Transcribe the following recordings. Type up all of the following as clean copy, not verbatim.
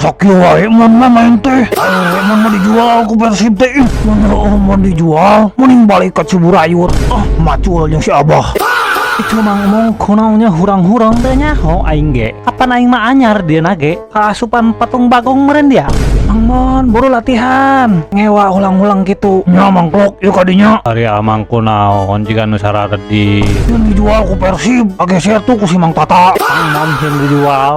sakit wae mana main teh. Mana dijual ku Persib teh. Mana dijual. Mending balik ke Ciburayut. Macul jeung si Abah. Itu mang ngomong kunaonnya hurang-hurang teh nyaho aing ge. Kapan aing mah anyar dia nage kaasupan patung bagong meureun dia. Mang Mon buru latihan. Ngewa ulang-ulang gitu. Nya mangklok ieu kadinya. Ari amang kunaon jiga nu sararedi. Yang dijual ku Persib. Ageser tuh ku si Mang Tata. Mang Mon yang dijual.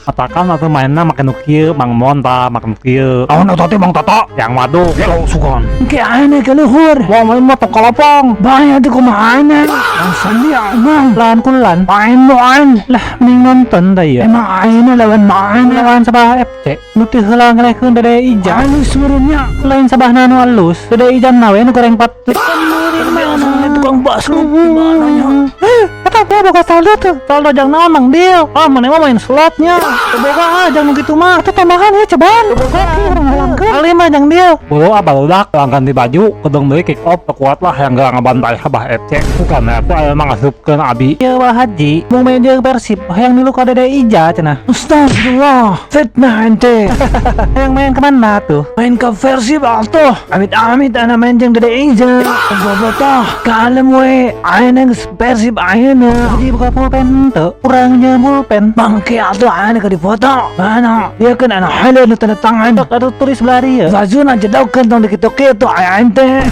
Katakan atau mainnya makan kieu Mang Mon ta makan kieu. Naon eta teh Mang Tata? Yang waduk. Gelo sukan. Engke ane ke luhur. Wah main mah kolopong. Bahaya teh kumaha ane. Langsung dia emang. Lawan kulan. Main doan. Lah mending nonton da ieu. Emang ayeuna lawan main. Lawan Sabah FC. Nu teu heula ngalehkeun Dede Ija. Halus meureunnya. Lain Sabahna nu alus. Dede Ija nawe nu goreng patut. Tukang bakso gimana nya? Eta gua boga saldo tuh. Saldo jang naon Mang Dio. Ah mana mah main slotnya. Boga jang nu kitu mah. Teu tambahan ya cobaan. Boga kali mah jang Dio. Bolo abaludak ganti baju kedong deui kick off kuat lah yang gak ngabantai Sabah FC. Bukan eta aya mah ngasupkeun abi. Ieu mah Haji mau main jeung Persib hayang nilu ka Dede Ija cenah. Astagfirullah. Fitnah ente. Hayang main ke mana tuh? Main ke Persib atuh. Amit-amit ana main jeung Dede Ija. Tah kalem we. Ayeuna geus Persib ayeuna. Jadi buka pulpen teu. Urangnya pulpen. Bangke atuh ayeuna ka dipoto. Mana? Dia kan ana haleu nu tanda tangan. Ada tulis belari ya. Bajuna jedaukeun tong dikitu-kitu aya ente.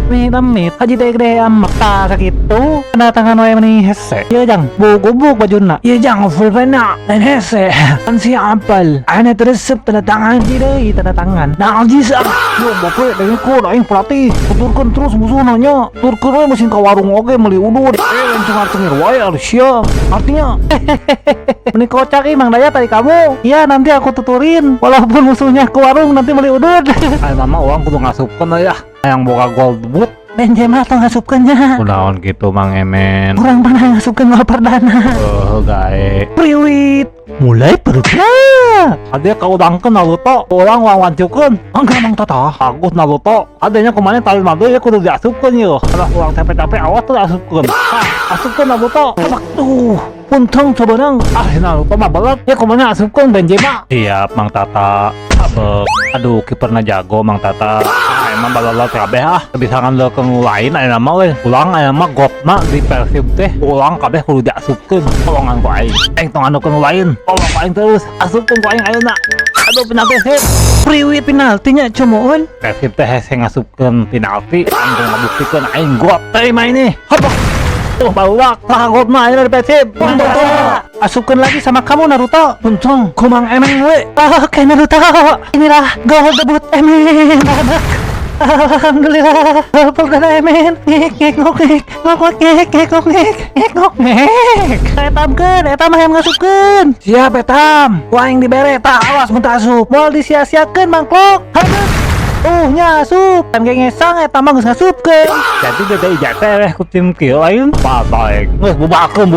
Amit Haji teh gede amat tah sakitu. Kedatangan wae meni hese. Ieu jang gubuk bajuna. Ieu jang pulpenna lain hese. Kan si apel. Ayeuna teresep tanda tangan Haji deui tanda tangan. najis ah. Yo bape deui ku aing pelatih. Tuturkeun terus musuhna nya. Turkeun we mesin ka warung oge meuli udud. Cengir wae sia. Artinya Ini kocak Mang Daya tadi kamu. Iya nanti aku tuturin. Walaupun musuhnya ke warung nanti beli udud. ayeuna mah uang kudu ngasupkeun ya. Yang boga gol debut. Benzema atau ngasupkeunnya. Kunaon gitu Mang Emen. Kurang pernah ngasupkeun gol perdana. Gae. Priwit. Mulai bergerak. Ade kaudangkeun Naruto. Urang wawancukeun. Enggak Mang Tata. Bagus Naruto. Adanya kemarin tali madu ya kudu diasupkeun yeuh. Kalau urang capek-capek awas tuh diasupkeun. Asupkeun Naruto. Tuh. Untung coba Naruto mah belet. Ya kemana asupkeun Benzema. Siap Mang Tata. Aduh kiperna jago Mang Tata. Emang balala kabeh bisa ngandalkeun lain ayeuna mah we. Ulang ayeuna mah gotna di Persib teh. Ulang kabeh kudu diasupkeun. Tolongan ku aing. Tong ngandalkeun lain. Tolong ku aing terus. Asupkeun ku aing ayeuna. Aduh penalti hit. Priwit penaltinya cumuun. Persib teh hese ngasupkeun penalti. Anggo ngabuktikeun aing got. Terima ini. Hopok. Tuh barudak gotna ayeuna di Persib. Asupkeun lagi sama kamu Naruto. Untung ku Mang Emeng we. Oke Naruto. Inilah gol debut Emeng. Alhamdulillah. Gol perdana Emeng. Ngek ngok ngek. Ngok ngek ngek ngok ngek. Ngek ngok ngek. Etamkeun, eta mah yang ngasupkeun. Siap etam. Ku aing dibere tah awas mun teu asup. Moal disia-siakeun mangklok. Nyasup. Kan ngesang eta mah geus ngasupkeun. Jadi Dede Ija teh ku tim kieu lain. Baik. Geus bubakeun.